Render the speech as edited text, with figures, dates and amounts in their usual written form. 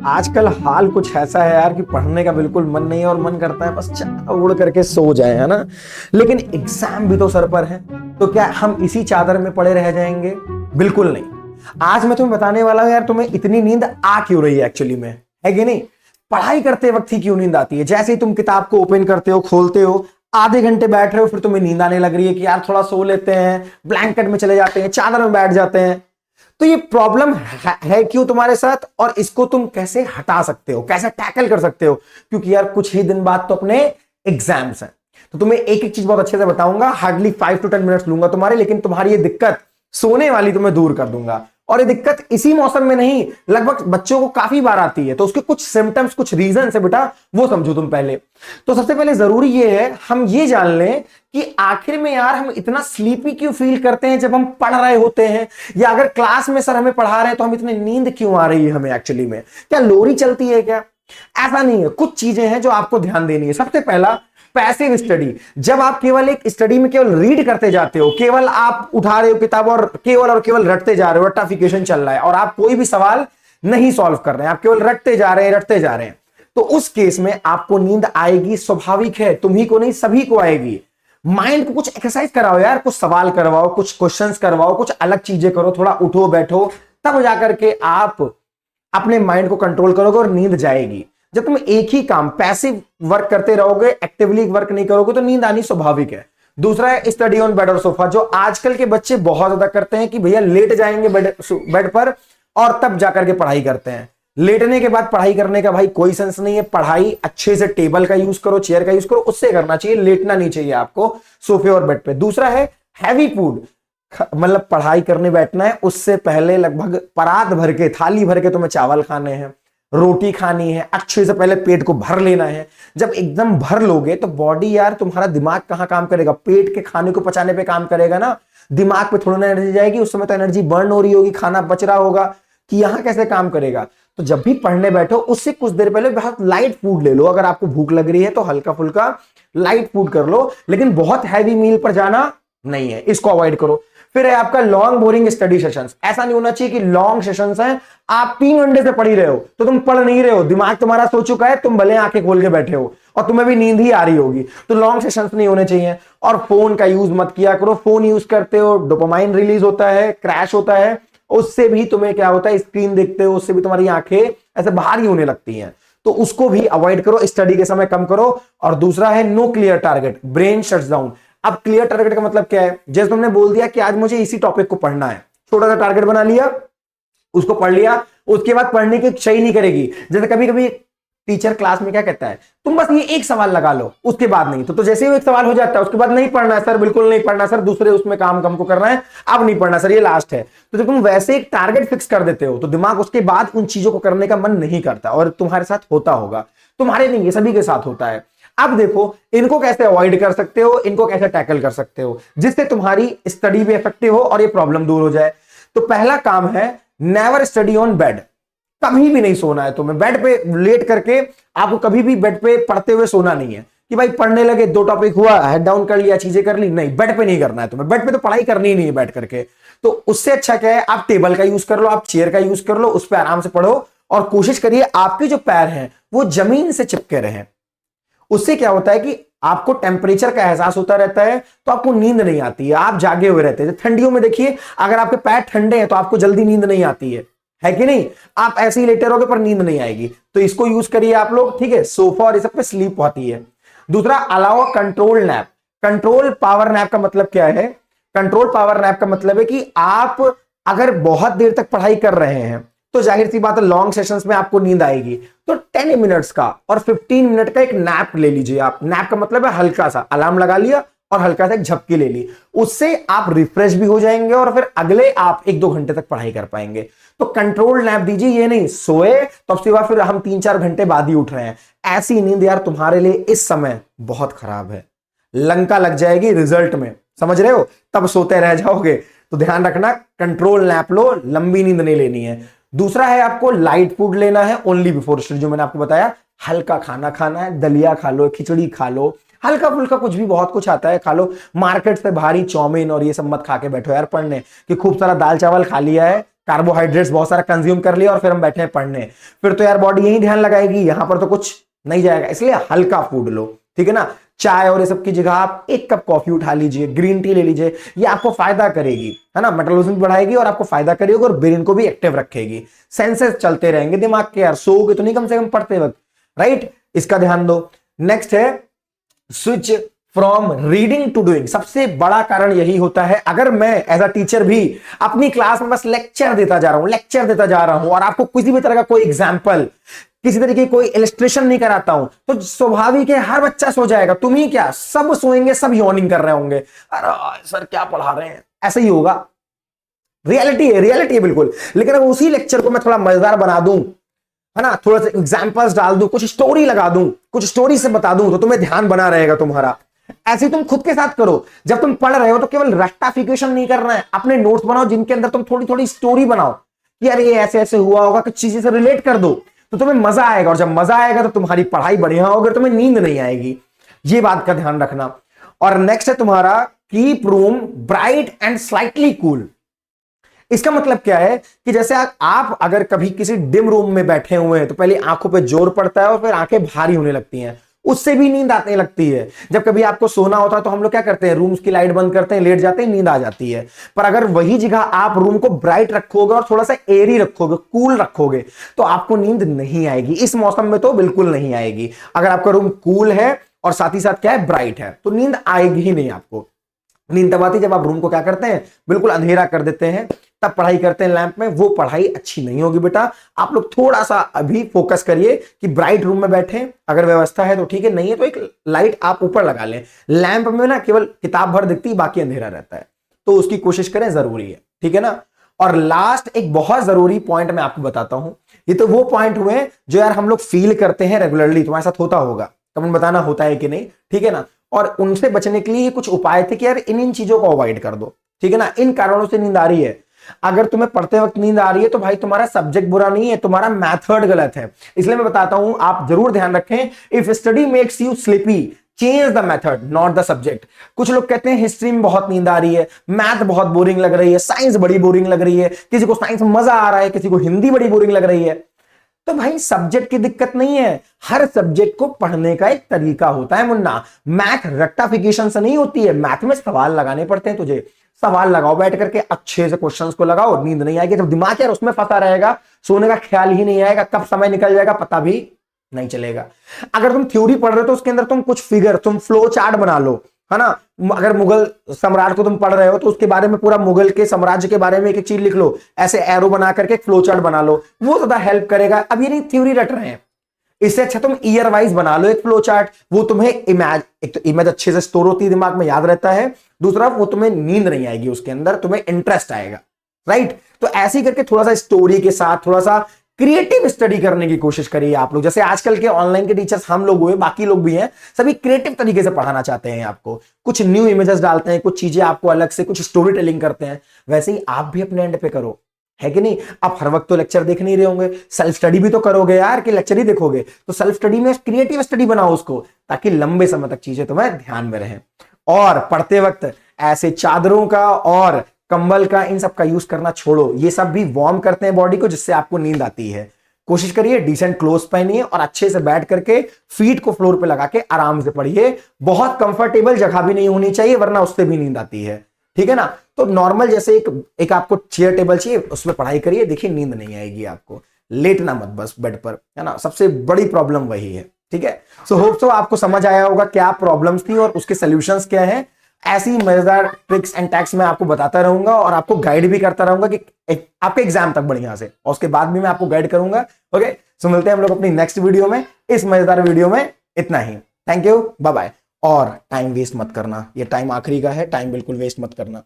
आजकल हाल कुछ ऐसा है यार कि पढ़ने का बिल्कुल मन नहीं है और मन करता है बस चादर उड़ करके सो जाए, है ना। लेकिन एग्जाम भी तो सर पर है, तो क्या हम इसी चादर में पड़े रह जाएंगे? बिल्कुल नहीं। आज मैं तुम्हें बताने वाला हूं यार, तुम्हें इतनी नींद आ क्यों रही है एक्चुअली में, है कि नहीं। पढ़ाई करते वक्त ही क्यों नींद आती है? जैसे ही तुम किताब को ओपन करते हो, खोलते हो, आधे घंटे बैठ रहे हो, फिर तुम्हें नींद आने लग रही है कि यार थोड़ा सो लेते हैं, ब्लैंकेट में चले जाते हैं, चादर में बैठ जाते हैं। तो ये प्रॉब्लम है क्यों तुम्हारे साथ, और इसको तुम कैसे हटा सकते हो, कैसे टैकल कर सकते हो? क्योंकि यार कुछ ही दिन बाद तो अपने एग्जाम्स हैं, तो तुम्हें एक एक चीज बहुत अच्छे से बताऊंगा। हार्डली 5 to 10 मिनट्स लूंगा तुम्हारे, लेकिन तुम्हारी ये दिक्कत सोने वाली तुम्हें दूर कर दूंगा। और ये दिक्कत इसी मौसम में नहीं, लगभग बच्चों को काफी बार आती है। तो उसके कुछ सिम्टम्स, कुछ रीजन है बेटा, वो समझो तुम पहले। तो सबसे पहले जरूरी ये है हम ये जान लें कि आखिर में यार हम इतना स्लीपी क्यों फील करते हैं जब हम पढ़ रहे होते हैं, या अगर क्लास में सर हमें पढ़ा रहे हैं तो हम इतनी नींद क्यों आ रही है हमें एक्चुअली में। क्या लोरी चलती है क्या? ऐसा नहीं है, कुछ चीजें हैं जो आपको ध्यान देनी है। सबसे पहला, पैसिव स्टडी। जब आप केवल एक स्टडी में केवल रीड करते जाते हो, केवल आप उठा रहे हो किताब और केवल रटते जा रहे हो, रट्टाफिकेशन चल रहा है और आप कोई भी सवाल नहीं सॉल्व कर रहे हैं, आप केवल रटते जा रहे हैं, तो उस केस में आपको नींद आएगी, स्वाभाविक है। तुम्ही को नहीं, सभी को आएगी। माइंड को कुछ एक्सरसाइज कराओ यार, कुछ सवाल करवाओ, कुछ क्वेश्चंस करवाओ, कुछ अलग चीजें करो, थोड़ा उठो बैठो, तब जाकर के आप अपने माइंड को कंट्रोल करोगे और नींद जाएगी। जब तुम एक ही काम पैसिव वर्क करते रहोगे, एक्टिवली वर्क नहीं करोगे, तो नींद आनी स्वाभाविक है। दूसरा है स्टडी ऑन बेड और सोफा, जो आजकल के बच्चे बहुत ज्यादा करते हैं कि भैया लेट जाएंगे बेड पर और तब जाकर के पढ़ाई करते हैं। लेटने के बाद पढ़ाई करने का भाई कोई सेंस नहीं है। पढ़ाई अच्छे से टेबल का यूज करो, चेयर का यूज करो, उससे करना चाहिए, लेटना नहीं चाहिए आपको सोफे और बेड पे। दूसरा है हैवी फूड, मतलब पढ़ाई करने बैठना है उससे पहले लगभग परात भर के, थाली भर के तुम्हें चावल खाने हैं, रोटी खानी है, अच्छे से पहले पेट को भर लेना है। जब एकदम भर लोगे तो बॉडी, यार तुम्हारा दिमाग कहां काम करेगा? पेट के खाने को पचाने पे काम करेगा ना, दिमाग पे थोड़ा ना एनर्जी जाएगी। उस समय तो एनर्जी बर्न हो रही होगी, खाना बच रहा होगा, कि यहां कैसे काम करेगा। तो जब भी पढ़ने बैठो उससे कुछ देर पहले बहुत लाइट फूड ले लो। अगर आपको भूख लग रही है तो हल्का फुल्का लाइट फूड कर लो, लेकिन बहुत हैवी मील पर जाना नहीं है, इसको अवॉइड करो। फिर है आपका लॉन्ग बोरिंग स्टडी सेशंस। ऐसा नहीं होना चाहिए कि लॉन्ग सेशंस हैं, आप 3 घंटे से पढ़ ही रहे हो तो तुम पढ़ नहीं रहे हो, दिमाग तुम्हारा सो चुका है, तुम भले आंखें खोल के बैठे हो और तुम्हें भी नींद ही आ रही होगी। तो लॉन्ग सेशंस नहीं होने चाहिए। और फोन का यूज मत किया करो। फोन यूज करते हो, डोपामाइन रिलीज होता है, क्रैश होता है, उससे भी तुम्हें क्या होता है, स्क्रीन देखते हो, उससे भी तुम्हारी आंखें ऐसे बाहर ही होने लगती हैं। तो उसको भी अवॉइड करो, स्टडी के समय कम करो। और दूसरा है no clear target, brain shuts down. अब क्लियर टारगेट का मतलब क्या है? जैसे तुमने बोल दिया कि आज मुझे इसी टॉपिक को पढ़ना है, छोटा सा टारगेट बना लिया, उसको पढ़ लिया, उसके बाद पढ़ने की इच्छा ही नहीं करेगी। जैसे कभी कभी टीचर क्लास में क्या कहता है, तुम बस ये एक सवाल लगा लो, उसके बाद नहीं। तो जैसे ही एक सवाल हो जाता है उसके बाद नहीं पढ़ना है सर, बिल्कुल नहीं पढ़ना सर, दूसरे उसमें काम हमको करना है, अब नहीं पढ़ना सर, ये लास्ट है। तो जब तुम वैसे एक टारगेट फिक्स कर देते हो तो दिमाग उसके बाद उन चीजों को करने का मन नहीं करता। और तुम्हारे साथ होता होगा, तुम्हारे नहीं, ये सभी के साथ होता है। अब देखो इनको कैसे अवॉइड कर सकते हो, इनको कैसे टैकल कर सकते हो जिससे तुम्हारी स्टडी भी इफेक्टिव हो और ये प्रॉब्लम दूर हो जाए। तो पहला काम है नेवर स्टडी ऑन बेड। कभी भी नहीं सोना है तुम्हें बेड पे लेट करके। आपको कभी भी बेड पे पढ़ते हुए सोना नहीं है कि भाई पढ़ने लगे, 2 टॉपिक हुआ, हेड डाउन कर लिया, चीजें कर ली, नहीं, बेड पे नहीं करना है तुम्हें। बेड पे तो पढ़ाई करनी ही नहीं है बैठ करके। तो उससे अच्छा क्या है, आप टेबल का यूज कर लो, आप चेयर का यूज कर लो, उस पर आराम से पढ़ो और कोशिश करिए आपके जो पैर हैं वो जमीन से चिपके रहें। उससे क्या होता है कि आपको टेम्परेचर का एहसास होता रहता है, तो आपको नींद नहीं आती है, आप जागे हुए रहते हैं। ठंडियों में देखिए, अगर आपके पैर ठंडे हैं तो आपको जल्दी नींद नहीं आती है कि नहीं? आप ऐसे ही लेटे रहोगे पर नींद नहीं आएगी। तो इसको यूज करिए आप लोग, ठीक है। सोफा और इस सब पे स्लीप आती है। दूसरा, allow control nap. Control power nap का मतलब क्या है? कंट्रोल पावर नैप का मतलब है कि आप अगर बहुत देर तक पढ़ाई कर रहे हैं तो जाहिर सी बात है लॉन्ग सेशंस में आपको नींद आएगी। तो 10 मिनट्स का और 15 मिनट का एक नैप ले लीजिए आप। नैप का मतलब है हल्का सा अलार्म लगा लिया और हल्का सा एक झपकी ले ली, उससे आप रिफ्रेश भी हो जाएंगे और फिर अगले आप 1-2 घंटे तक पढ़ाई कर पाएंगे। तो कंट्रोल नैप दीजिए, ये नहीं सोए तो अब सिवा फिर हम 3-4 घंटे बाद ही उठ रहे हैं। ऐसी नींद यार तुम्हारे लिए इस समय बहुत खराब है, लंका लग जाएगी रिजल्ट में, समझ रहे हो? तब सोते रह जाओगे। तो ध्यान रखना, कंट्रोल नैप लो, लंबी नींद नहीं लेनी है। दूसरा है आपको लाइट फूड लेना है ओनली बिफोर स्टडी, जो मैंने आपको बताया। हल्का खाना खाना है, दलिया खा लो, खिचड़ी खा लो, हल्का फुल्का कुछ भी, बहुत कुछ आता है खा लो। मार्केट से भारी चाउमीन और ये सब मत खा के बैठो यार पढ़ने कि खूब सारा दाल चावल खा लिया है, कार्बोहाइड्रेट्स बहुत सारा कंज्यूम कर लिया और फिर हम बैठे हैं पढ़ने, फिर तो यार बॉडी यही ध्यान लगाएगी, यहां पर तो कुछ नहीं जाएगा। इसलिए हल्का फूड लो, ठीक है ना। चाय और ये सब की जगह आप 1 कप कॉफी उठा लीजिए, ग्रीन टी ले लीजिए, ये आपको फायदा करेगी, है ना, मेटाबॉलिज्म बढ़ाएगी और आपको फायदा करेगी और ब्रेन को भी एक्टिव रखेगी, सेंसेस चलते रहेंगे दिमाग के, यार सोओगे तो नहीं कम से कम पढ़ते वक्त, राइट, इसका ध्यान दो। नेक्स्ट है switch from reading to doing. सबसे बड़ा कारण यही होता है, अगर मैं एज अ टीचर भी अपनी क्लास में बस लेक्चर देता जा रहा हूं और आपको किसी भी तरह का कोई एग्जाम्पल, किसी तरीके की कोई इलस्ट्रेशन नहीं कराता हूं, तो स्वाभाविक है हर बच्चा सो जाएगा, तुम ही क्या सब सोएंगे, सब यॉर्निंग कर रहे होंगे, अरे सर क्या पढ़ा रहे हैं, ऐसे ही होगा। रियलिटी है बिल्कुल। लेकिन अगर उसी लेक्चर को मैं थोड़ा मजेदार बना दूं, है ना, थोड़ा सा एग्जाम्पल्स डाल दूं, कुछ स्टोरी लगा दूं, कुछ स्टोरी से बता दूं, तो तुम्हें ध्यान बना रहेगा तुम्हारा। ऐसे तुम खुद के साथ करो, जब तुम पढ़ रहे हो तो केवल रट्टाफिकेशन नहीं करना है, अपने नोट्स बनाओ जिनके अंदर तुम थोड़ी थोड़ी स्टोरी बनाओ कि यार ये ऐसे ऐसे हुआ होगा, कुछ चीजें से रिलेट कर दो, तो तुम्हें मजा आएगा, और जब मजा आएगा तो तुम्हारी पढ़ाई बढ़िया होगी, तुम्हें नींद नहीं आएगी। ये बात का ध्यान रखना। और नेक्स्ट है तुम्हारा keep room bright and slightly cool. इसका मतलब क्या है कि जैसे आप अगर कभी किसी डिम रूम में बैठे हुए हैं तो पहले आंखों पे जोर पड़ता है और फिर आंखें भारी होने लगती हैं, उससे भी नींद आने लगती है। जब कभी आपको सोना होता है तो हम लोग क्या करते हैं, रूम्स की लाइट बंद करते हैं, लेट जाते हैं, नींद आ जाती है। पर अगर वही जगह आप रूम को ब्राइट रखोगे और थोड़ा सा एयरी रखोगे, कूल रखोगे, तो आपको नींद नहीं आएगी। इस मौसम में तो बिल्कुल नहीं आएगी। अगर आपका रूम कूल है और साथ ही साथ क्या है, ब्राइट है, तो नींद आएगी ही नहीं आपको। नींद तब आती जब आप रूम को क्या करते हैं, बिल्कुल अंधेरा कर देते हैं, तब पढ़ाई करते हैं लैंप में, वो पढ़ाई अच्छी नहीं होगी बेटा। आप लोग थोड़ा सा अभी फोकस करिए कि ब्राइट रूम में बैठे, अगर व्यवस्था है तो ठीक है, नहीं है तो एक लाइट आप ऊपर लगा लें। लैंप में ना केवल किताब भर दिखती है, बाकी अंधेरा रहता है, तो उसकी कोशिश करें, जरूरी है, ठीक है ना। और लास्ट एक बहुत जरूरी पॉइंट मैं आपको बताता हूं। ये तो वो पॉइंट हुए जो यार हम लोग फील करते हैं रेगुलरली, तुम्हारे साथ होता होगा, कमेंट बताना होता है कि नहीं, ठीक है ना। और उनसे बचने के लिए कुछ उपाय थे कि यार इन चीजों को अवॉइड कर दो, ठीक है ना। इन कारणों से नींद आ रही है, अगर तुम्हें पढ़ते वक्त नींद आ रही है तो भाई तुम्हारा सब्जेक्ट बुरा नहीं है, तुम्हारा मेथड गलत है। इसलिए मैं बताता हूं, आप जरूर ध्यान रखें, if study makes you sleepy change the method not the subject. कुछ लोग कहते हैं हिस्ट्री में बहुत नींद आ रही है, मैथ बहुत बोरिंग लग रही है, साइंस बड़ी बोरिंग लग रही है, किसी को साइंस में मजा आ रहा है, किसी को हिंदी बड़ी बोरिंग लग रही है। तो भाई सब्जेक्ट की दिक्कत नहीं है, हर सब्जेक्ट को पढ़ने का एक तरीका होता है मुन्ना। मैथ रट्टाफिकेशन से नहीं होती है, मैथ में सवाल लगाने पड़ते हैं तुझे। सवाल लगाओ बैठ करके, अच्छे से क्वेश्चंस को लगाओ, नींद नहीं आएगी। जब दिमाग यार उसमें फंसा रहेगा, सोने का ख्याल ही नहीं आएगा, कब समय निकल जाएगा पता भी नहीं चलेगा। अगर तुम थ्योरी पढ़ रहे हो तो उसके अंदर तुम कुछ फिगर, तुम फ्लो चार्ट बना लो, है ना। अगर मुगल सम्राट को तुम पढ़ रहे हो तो उसके बारे में, पूरा मुगल के साम्राज्य के बारे में एक एक चीज लिख लो, ऐसे एरो बना करके एक फ्लो चार्ट बना लो, वो ज्यादा हेल्प करेगा। अब ये नहीं थ्योरी रट रहे हैं, इससे अच्छा तुम ईयर वाइज बना लो एक फ्लो चार्ट, वो तुम्हें इमेज, एक तो इमेज अच्छे से स्टोर होती है, दिमाग में याद रहता है, दूसरा वो तुम्हें नींद नहीं आएगी, उसके अंदर तुम्हें इंटरेस्ट आएगा, राइट। तो ऐसे ही करके थोड़ा सा स्टोरी के साथ थोड़ा सा क्रिएटिव स्टडी करने की कोशिश करिए आप लोग। जैसे आजकल के ऑनलाइन के टीचर्स हम लोग हुए, बाकी लोग भी हैं, सभी क्रिएटिव तरीके से पढ़ाना चाहते हैं आपको, कुछ न्यू इमेजेस डालते हैं, कुछ चीजें आपको अलग से, कुछ स्टोरी टेलिंग करते हैं। वैसे ही आप भी अपने एंड पे करो, है कि नहीं। आप हर वक्त तो लेक्चर देख नहीं रहे होंगे, सेल्फ स्टडी भी तो करोगे यार, कि लेक्चर ही देखोगे। तो सेल्फ स्टडी में क्रिएटिव स्टडी बनाओ उसको, ताकि लंबे समय तक चीजें तुम्हें ध्यान में रहें। और पढ़ते वक्त ऐसे चादरों का और कंबल का, इन सब का यूज करना छोड़ो, ये सब भी वार्म करते हैं बॉडी को, जिससे आपको नींद आती है। कोशिश करिए डिसेंट क्लोथ पहनिए और अच्छे से बैठ करके फीट को फ्लोर पे लगा के आराम से पढ़िए। बहुत कंफर्टेबल जगह भी नहीं होनी चाहिए, वरना उससे भी नींद आती है, ठीक है ना। तो नॉर्मल जैसे एक आपको चेयर टेबल चाहिए, उसमें पढ़ाई करिए, देखिए नींद नहीं आएगी आपको। लेटना मत बस बेड पर, है ना, सबसे बड़ी प्रॉब्लम वही है, ठीक है। सो होप सो आपको समझ आया होगा क्या प्रॉब्लम्स थी और उसके सॉल्यूशंस क्या हैं। ऐसी मजेदार ट्रिक्स एंड टैक्स मैं आपको बताता रहूंगा और आपको गाइड भी करता रहूंगा कि आपके एग्जाम तक बढ़िया से, और उसके बाद भी मैं आपको गाइड करूंगा। ओके, सो मिलते हैं हम लोग अपनी नेक्स्ट वीडियो में। इस मजेदार वीडियो में इतना ही, थैंक यू, बाय बाय। और टाइम वेस्ट मत करना, ये टाइम आखिरी का है, टाइम बिल्कुल वेस्ट मत करना।